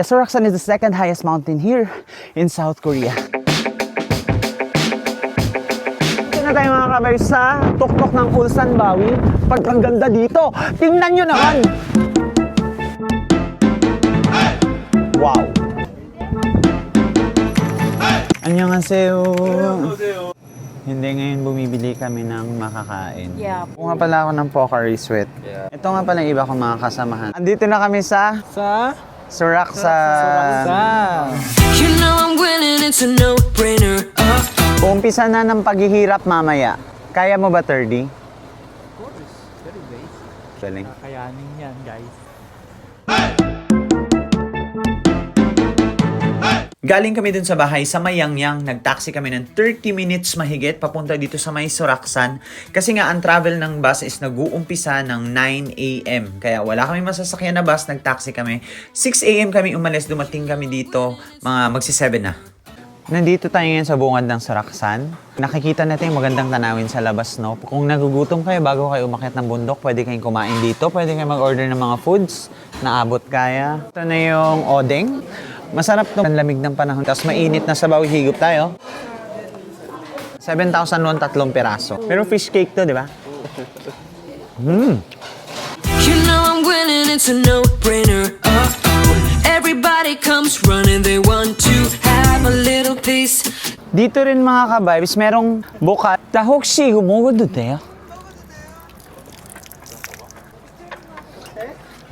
Soraksan is the second highest mountain here in South Korea. Ito na tayo mga kabay sa tuktok ng Ulsan Bawi. Pagkaganda dito, tingnan nyo naman! Wow! Annyeonghaseyo! Hindi, ngayon bumibili kami ng makakain. Yeah. Kuha pala ako ng Pocari Sweat. Yeah. Ito nga pala yung iba kong mga kasamahan. Andito na kami sa Soraksan. You know I'm winning, it's a no-brainer. Umpisa na ng paghihirap mamaya. Kaya mo ba, 30? Of course, very base. Galing. Kakayanin yan, guys. Galing kami dun sa bahay sa Mayangyang, nag-taxi kami ng 30 minutes mahigit papunta dito sa may Soraksan. Kasi nga ang travel ng bus is nag-uumpisa ng 9 a.m. Kaya wala kami masasakyan na bus, nag-taxi kami. 6 a.m. kami umalis, dumating kami dito, mga magsi-7 na. Nandito tayo ngayon sa bungad ng Soraksan. Nakikita natin yung magandang tanawin sa labas, no? Kung nagugutom kayo bago kayo umakyat ng bundok, pwede kayong kumain dito. Pwede kayong mag-order ng mga foods na abot kaya. Ito na yung odeng. Masarap to. Ang lamig ng panahon. Tapos mainit na sabaw, higop tayo. 7,000 won, 3 peraso. Pero fish cake to, di ba? You know I'm winning, it's a no-brainer. Everybody comes running, they want to have a little piece. Dito rin mga ka-vibes, merong bukat. 혹시 이거 먹어도 돼요?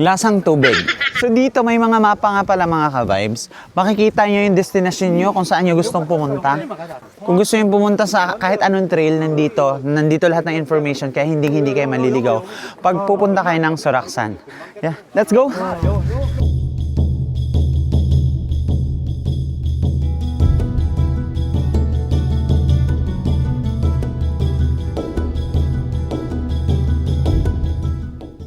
Lasang tubig. So dito may mga mapa nga pala mga ka-vibes. Makikita nyo yung destination nyo kung saan nyo gustong pumunta. Kung gusto nyo pumunta sa kahit anong trail, nandito lahat ng information kaya hindi kayo maliligaw. Pag pupunta kayo ng Soraksan. Yeah, let's go!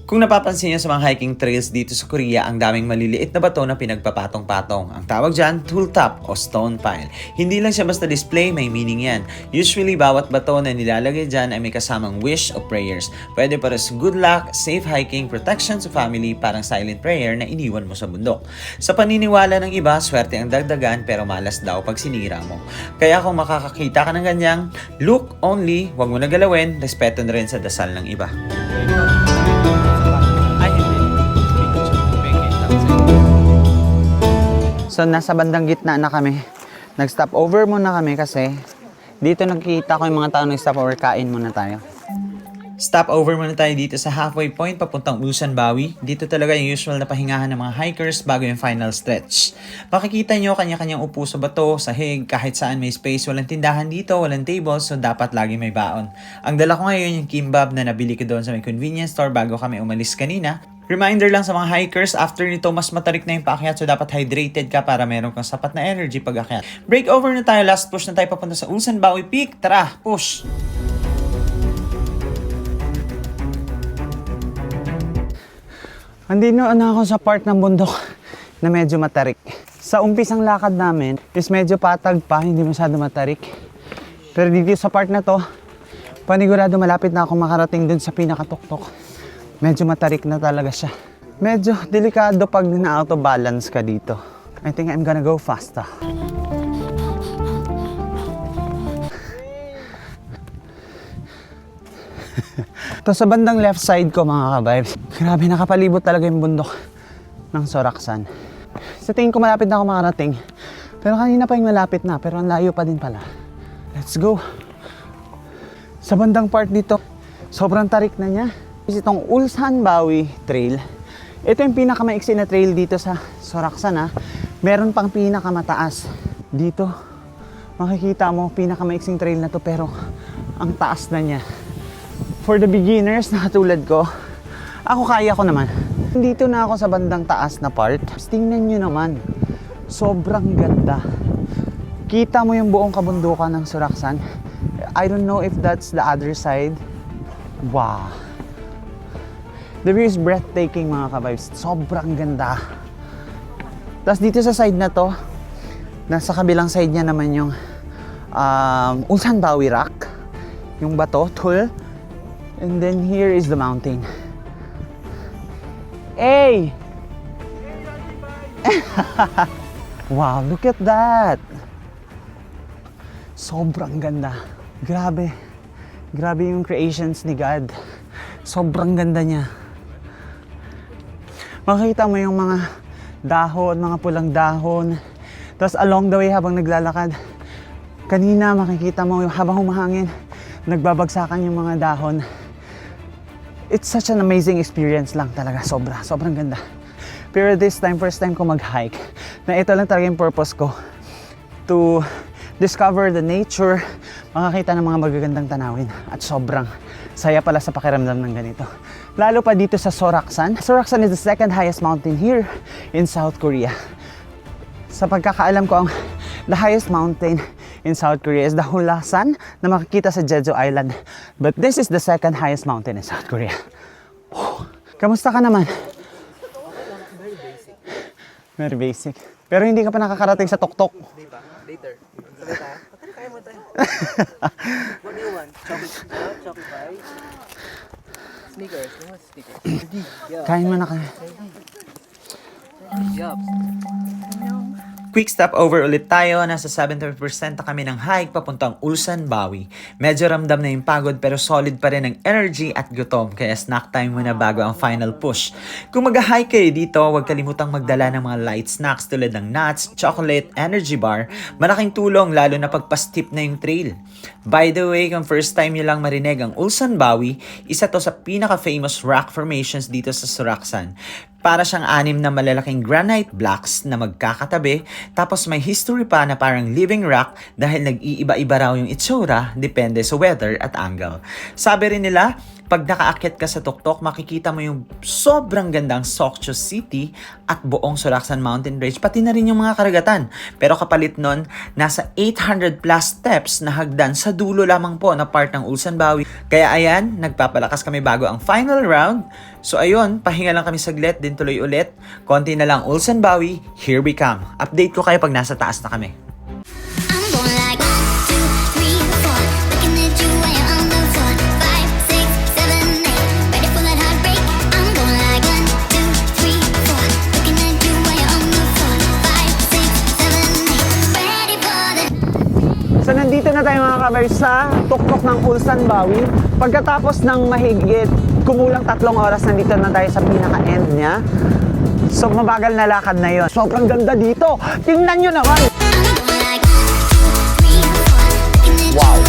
Kung napapansin niyo sa mga hiking trails dito sa Korea, ang daming maliliit na bato na pinagpapatong-patong. Ang tawag dyan, tool top o stone pile. Hindi lang siya basta display, may meaning yan. Usually, bawat bato na nilalagay dyan ay may kasamang wish o prayers. Pwede para sa good luck, safe hiking, protection sa family, parang silent prayer na iniwan mo sa bundok. Sa paniniwala ng iba, swerte ang dagdagan pero malas daw pag sinira mo. Kaya kung makakakita ka ng ganyang, look only, huwag mo na galawin, respeto na rin sa dasal ng iba. So nasa bandang gitna na kami. Nag-stop over muna kami kasi dito nakikita ko yung mga tao nag-stop over, kain muna tayo. Stop over muna tayo dito sa halfway point papuntang Ulsan Bawi. Dito talaga yung usual na pahingahan ng mga hikers bago yung final stretch. Makikita nyo kanya-kanyang upo sa bato, sahig, kahit saan may space. Walang tindahan dito, walang table, so dapat lagi may baon. Ang dala ko ngayon yung kimbab na nabili ko doon sa may convenience store bago kami umalis kanina. Reminder lang sa mga hikers, after nito mas matarik na yung paakyat, so dapat hydrated ka para meron kang sapat na energy pag akyat. Break over na tayo, last push na tayo papunta sa Ulsan Bawi Peak. Tara, push! Andito na ako sa part ng bundok na medyo matarik. Sa umpisang lakad namin is medyo patag pa, hindi masyado matarik. Pero dito sa part na to, panigurado malapit na ako makarating dun sa pinakatuktok. Medyo matarik na talaga siya. Medyo delikado pag na-out of balance ka dito. I think I'm gonna go faster. To sa bandang left side ko mga ka-vibes, grabe nakapalibot talaga yung bundok ng Soraksan. Sa tingin ko malapit na ako makarating. Pero kanina pa yung malapit na, pero ang layo pa din pala. Let's go! Sa bandang part dito, sobrang tarik na niya. Itong Ulsan Bawi Trail. Ito yung pinakamaiksi na trail dito sa Soraksan ha. Meron pang pinakamataas. Dito, makikita mo pinakamaiksing trail na to pero ang taas na niya. For the beginners na katulad ko, ako kaya ko naman. Dito na ako sa bandang taas na part. Tingnan nyo naman, sobrang ganda. Kita mo yung buong kabundukan ng Soraksan. I don't know if that's the other side. Wow! The view is breathtaking mga ka-vibes. Sobrang ganda. Tapos dito sa side na to, nasa kabilang side niya naman yung Ulsan Bawi Rock. Yung bato, tul. And then here is the mountain. Hey! Wow, look at that! Sobrang ganda. Grabe. Grabe yung creations ni God. Sobrang ganda niya. Makikita mo yung mga dahon, mga pulang dahon. Tapos along the way habang naglalakad, kanina makikita mo yung habang humahangin, nagbabagsakan yung mga dahon. It's such an amazing experience lang talaga. Sobrang ganda. Pero this time, first time ko mag-hike, na ito lang talaga yung purpose ko. To discover the nature, makakita ng mga magagandang tanawin. At sobrang saya pala sa pakiramdam ng ganito. Lalo pa dito sa Soraksan. Soraksan is the second highest mountain here in South Korea. Sa pagkakaalam ko, the highest mountain in South Korea is the Hulasan na makikita sa Jeju Island. But this is the second highest mountain in South Korea. Kamusta ka naman? Very basic. Pero hindi ka pa nakakarating sa tuktok. Di ba? Later. Sabay tayo. Kaya mo tayo. What do you want? Chocolate pie? Sneakers. You want sneakers? Yeah. Kain mo na ka. Yup. Quick stop over ulit tayo. Nasa 70% na kami ng hike papuntang Ulsan, Bawi. Medyo ramdam na yung pagod pero solid pa rin ang energy at gutom. Kaya snack time muna bago ang final push. Kung mag-hike kayo dito, huwag kalimutang magdala ng mga light snacks tulad ng nuts, chocolate, energy bar. Malaking tulong lalo na pagpa-steep na yung trail. By the way, kung first time nyo lang marinig ang Ulsan, Bawi, isa to sa pinaka-famous rock formations dito sa Soraksan. Para siyang 6 na malalaking granite blocks na magkakatabi, tapos may history pa na parang living rock dahil nag-iiba-iba raw yung itsura depende sa weather at angle. Sabi rin nila, pag nakaakyat ka sa tuktok, makikita mo yung sobrang gandang Sokcho City at buong Soraksan Mountain Range, pati na rin yung mga karagatan. Pero kapalit nun, nasa 800 plus steps na hagdan sa dulo lamang po na part ng Ulsan, Bawi. Kaya ayan, nagpapalakas kami bago ang final round. So ayun, pahinga lang kami saglit, din tuloy ulit. Konti na lang Ulsan, Bawi, here we come. Update ko kayo pag nasa taas na kami. I'm going like 1, 2, 3, 4. Looking at you when you're on the floor. 5, 6, 7, 8. Ready for that heartbreak? I'm going like 1, 2, 3, 4. Looking at you when you're on the floor. 5, 6, 7, 8. Ready for the. So nandito na tayo mga kabay sa tuktok ng Ulsan, Bawi. Pagkatapos ng mahigit kumulang 3 oras, nandito na tayo sa pinaka-end niya. So mabagal na lakad na yon. Sobrang ganda dito. Tingnan nyo naman. I'm going like 1, 2, 3, 4. Looking at you Wow.